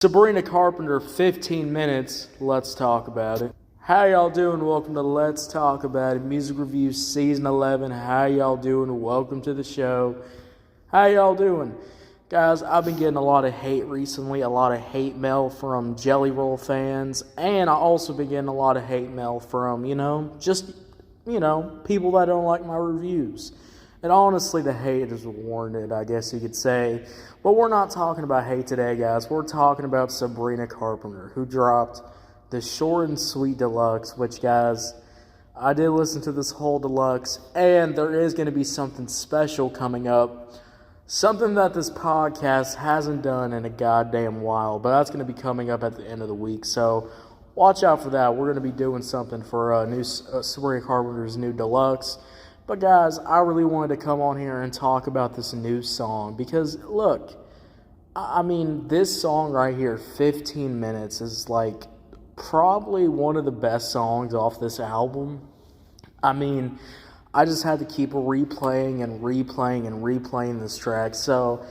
Sabrina Carpenter, 15 minutes. Let's talk about it. How y'all doing? Welcome to Let's Talk About It. Music Reviews Season 11. How y'all doing? Welcome to the show. How y'all doing? Guys, I've been getting a lot of hate recently, a lot of hate mail from Jelly Roll fans, and I also been getting a lot of hate mail from, people that don't like my reviews. And honestly, the hate is warranted, I guess you could say. But we're not talking about hate today, guys. We're talking about Sabrina Carpenter, who dropped the Short and Sweet Deluxe, which, guys, I did listen to this whole deluxe, and there is going to be something special coming up. Something that this podcast hasn't done in a goddamn while, but that's going to be coming up at the end of the week. So watch out for that. We're going to be doing something for Sabrina Carpenter's new deluxe. But guys, I really wanted to come on here and talk about this new song because, look, I mean, this song right here, 15 minutes, is like probably one of the best songs off this album. I mean, I just had to keep replaying and replaying this track. So,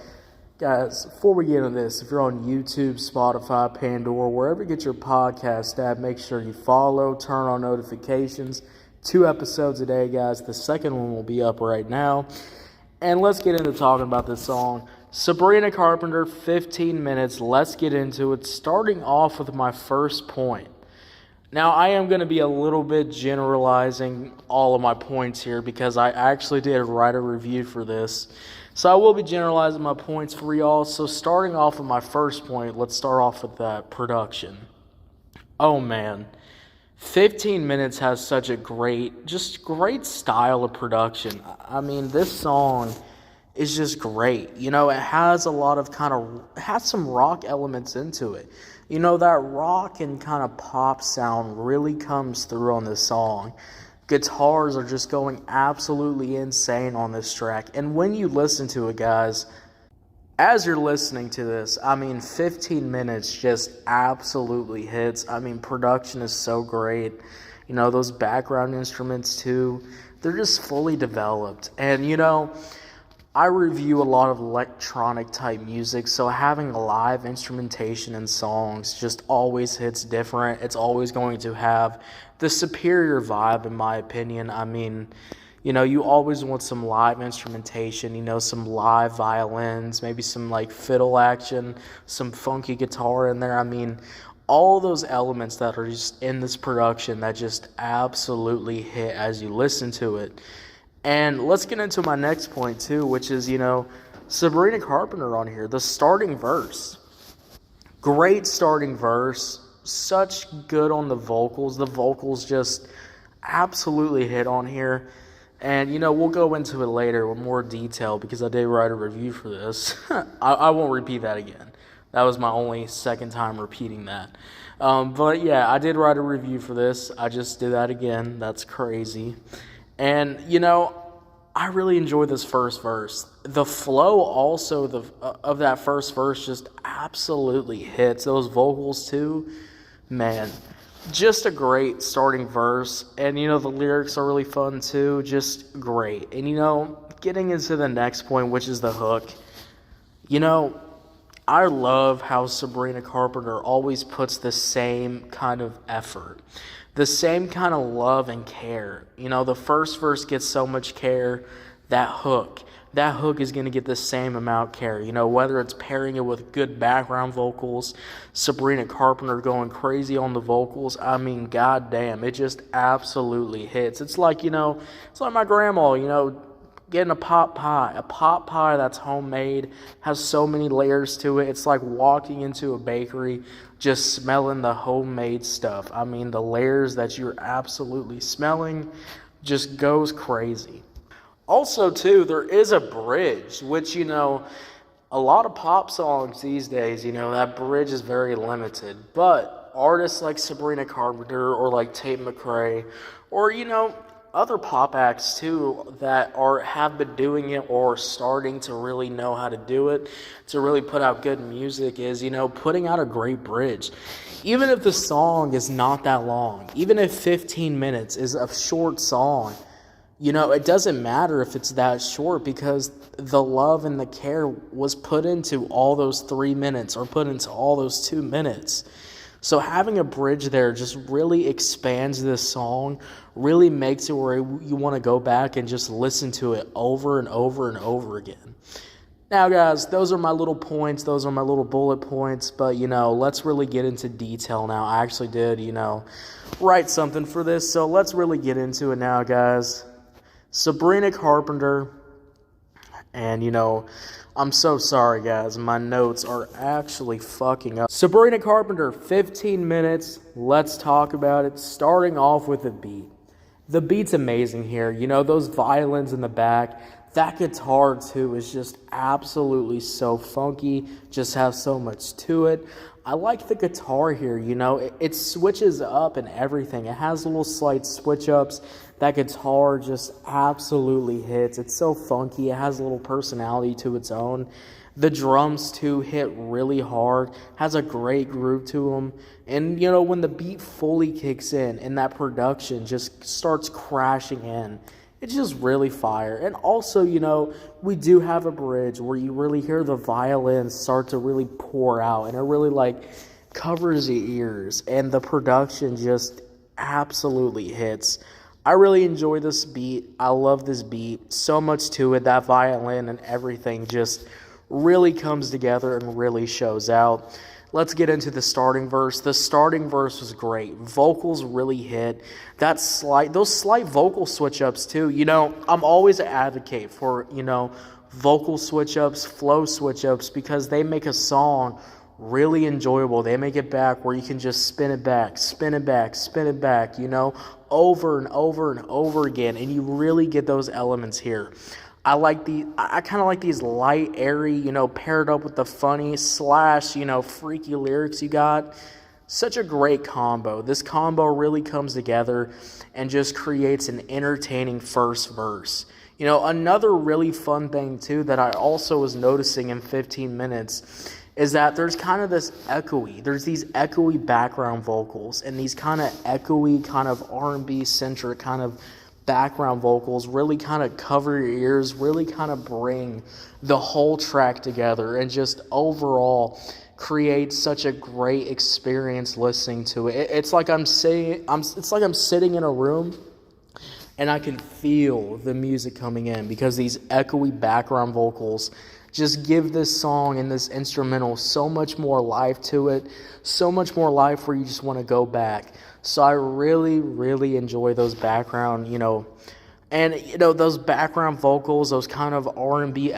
guys, before we get into this, if you're on YouTube, Spotify, Pandora, wherever you get your podcast at, make sure you follow, turn on notifications. 2 episodes a day, guys. The second one will be up right now. And let's get into talking about this song. Sabrina Carpenter, 15 minutes. Let's get into it. Starting off with my first point. Now, I am going to be a little bit generalizing all of my points here because I actually did write a review for this. So I will be generalizing my points for y'all. So starting off with my first point, let's start off with that production. Oh, man. 15 minutes has such a great style of production. I mean, this song is just great. You know, it has a lot of has some rock elements into it. You know, that rock and kind of pop sound really comes through on this song. Guitars are just going absolutely insane on this track. And when you listen to it, guys, as you're listening to this, I mean, 15 minutes just absolutely hits. I mean, production is so great. You know, those background instruments, too, they're just fully developed. And, you know, I review a lot of electronic-type music, so having live instrumentation in songs just always hits different. It's always going to have the superior vibe, in my opinion. I mean, you know, you always want some live instrumentation, you know, some live violins, maybe some, like, fiddle action, some funky guitar in there. I mean, all those elements that are just in this production that just absolutely hit as you listen to it. And let's get into my next point, too, which is, you know, Sabrina Carpenter on here. The starting verse. Great starting verse. Such good on the vocals. The vocals just absolutely hit on here. And, you know, we'll go into it later with more detail because I did write a review for this. I won't repeat that again. That was my only second time repeating that. But, yeah, I did write a review for this. I just did that again. That's crazy. And, you know, I really enjoyed this first verse. The flow also of that first verse just absolutely hits. Those vocals, too, man. Just a great starting verse, and, you know, the lyrics are really fun, too, just great. And, you know, getting into the next point, which is the hook, you know, I love how Sabrina Carpenter always puts the same kind of effort, the same kind of love and care. You know, the first verse gets so much care, that hook is going to get the same amount of care. You know, whether it's pairing it with good background vocals, Sabrina Carpenter going crazy on the vocals, I mean, goddamn, it just absolutely hits. It's like, you know, it's like my grandma, you know, getting a pot pie that's homemade, has so many layers to it. It's like walking into a bakery, just smelling the homemade stuff. I mean, the layers that you're absolutely smelling just goes crazy. Also, too, there is a bridge, which, you know, a lot of pop songs these days, you know, that bridge is very limited. But artists like Sabrina Carpenter or like Tate McRae or, you know, other pop acts, too, that have been doing it or starting to really know how to do it, to really put out good music is, you know, putting out a great bridge. Even if the song is not that long, even if 15 minutes is a short song, it doesn't matter if it's that short because the love and the care was put into all those 3 minutes or put into all those 2 minutes. So having a bridge there just really expands this song, really makes it where you want to go back and just listen to it over and over and over again. Now, guys, those are my little points. Those are my little bullet points. But, let's really get into detail now. I actually did, write something for this. So let's really get into it now, guys. Sabrina Carpenter. And, I'm so sorry, guys. My notes are actually fucking up. Sabrina Carpenter, 15 minutes. Let's talk about it. Starting off with the beat. The beat's amazing here. Those violins in the back. That guitar, too, is just absolutely so funky. Just has so much to it. I like the guitar here, It switches up and everything. It has little slight switch-ups. That guitar just absolutely hits. It's so funky. It has a little personality to its own. The drums, too, hit really hard. Has a great groove to them. And, when the beat fully kicks in and that production just starts crashing in, it's just really fire. And also, we do have a bridge where you really hear the violins start to really pour out. And it really, covers your ears. And the production just absolutely hits. I really enjoy this beat. I love this beat. So much to it. That violin and everything just really comes together and really shows out. Let's get into the starting verse. The starting verse was great. Vocals really hit. Those slight vocal switch-ups, too. I'm always an advocate for, vocal switch-ups, flow switch-ups, because they make a song really enjoyable. They make it back where you can just spin it back, over and over and over again, and you really get those elements here. I kind of like these light, airy, paired up with the funny / freaky lyrics you got. Such a great combo. This combo really comes together and just creates an entertaining first verse. Another really fun thing, too, that I also was noticing in 15 minutes is that there's kind of these echoey background vocals and these kind of echoey, kind of R&B centric kind of background vocals really kind of cover your ears, really kind of bring the whole track together and just overall create such a great experience listening to it. It's like I'm sitting in a room and I can feel the music coming in because these echoey background vocals just give this song and this instrumental so much more life to it, so much more life where you just want to go back. So I really, really enjoy those background, those background vocals, those kind of R&B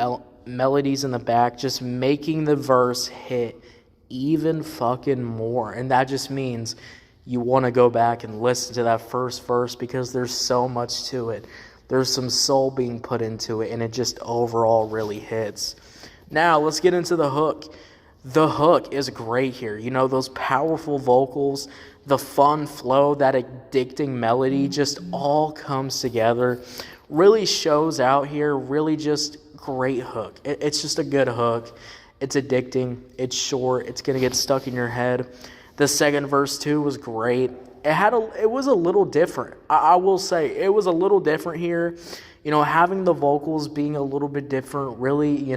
melodies in the back, just making the verse hit even fucking more. And that just means you want to go back and listen to that first verse because there's so much to it. There's some soul being put into it, and it just overall really hits. Now, let's get into the hook. The hook is great here. Those powerful vocals, the fun flow, that addicting melody just all comes together. Really shows out here. Really just great hook. It's just a good hook. It's addicting. It's short. It's going to get stuck in your head. The second verse, too, was great. It was a little different. I will say it was a little different here. Having the vocals being a little bit different really,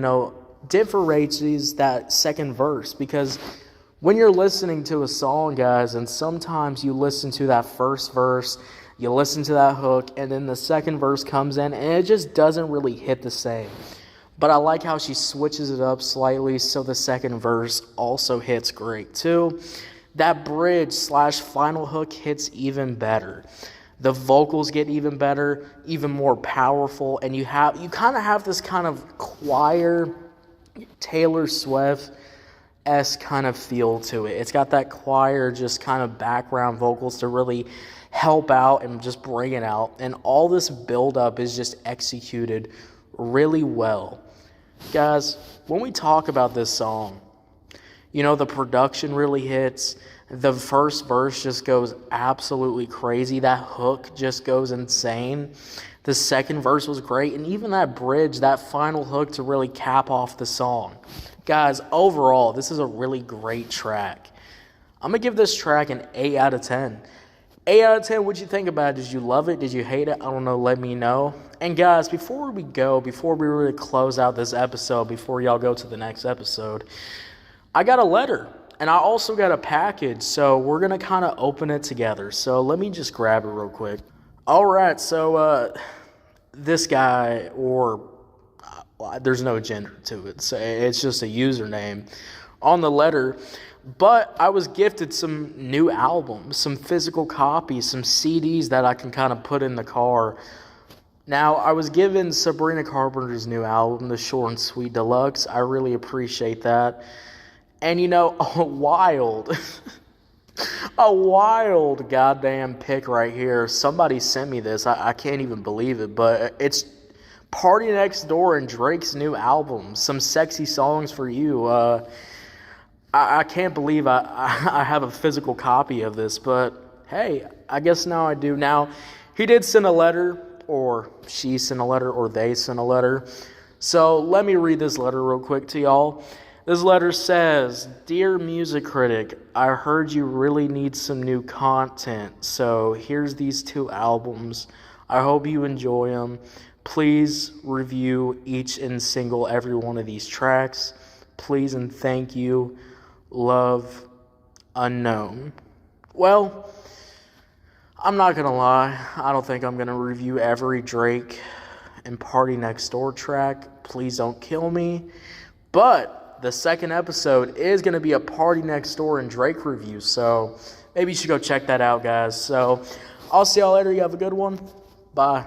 differentiates that second verse, because when you're listening to a song, guys, and sometimes you listen to that first verse, you listen to that hook, and then the second verse comes in, and it just doesn't really hit the same. But I like how she switches it up slightly, so the second verse also hits great, too. That bridge / final hook hits even better. The vocals get even better, even more powerful, and you kind of have this kind of choir, Taylor Swift-esque kind of feel to it. It's got that choir, just kind of background vocals to really help out and just bring it out. And all this build-up is just executed really well. Guys, when we talk about this song, the production really hits. The first verse just goes absolutely crazy. That hook just goes insane. The second verse was great. And even that bridge, that final hook to really cap off the song. Guys, overall, this is a really great track. I'm going to give this track an 8 out of 10. 8 out of 10, what'd you think about it? Did you love it? Did you hate it? I don't know, let me know. And guys, before we really close out this episode, before y'all go to the next episode, I got a letter. And I also got a package, so we're going to kind of open it together. So let me just grab it real quick. All right, so this guy, or there's no gender to it, so it's just a username on the letter. But I was gifted some new albums, some physical copies, some CDs that I can kind of put in the car. Now, I was given Sabrina Carpenter's new album, The Short and Sweet Deluxe. I really appreciate that. And you know, a wild goddamn pick right here. Somebody sent me this. I can't even believe it, but it's Party Next Door and Drake's new album. Some sexy songs for you. I can't believe I have a physical copy of this, but hey, I guess now I do. Now, he did send a letter, or she sent a letter, or they sent a letter. So let me read this letter real quick to y'all. This letter says, "Dear Music Critic, I heard you really need some new content, so here's these 2 albums. I hope you enjoy them. Please review each and every one of these tracks. Please and thank you. Love, Unknown." Well, I'm not going to lie. I don't think I'm going to review every Drake and Party Next Door track. Please don't kill me. But the second episode is going to be a Party Next Door and Drake review, so maybe you should go check that out, guys. So I'll see y'all later. You have a good one. Bye.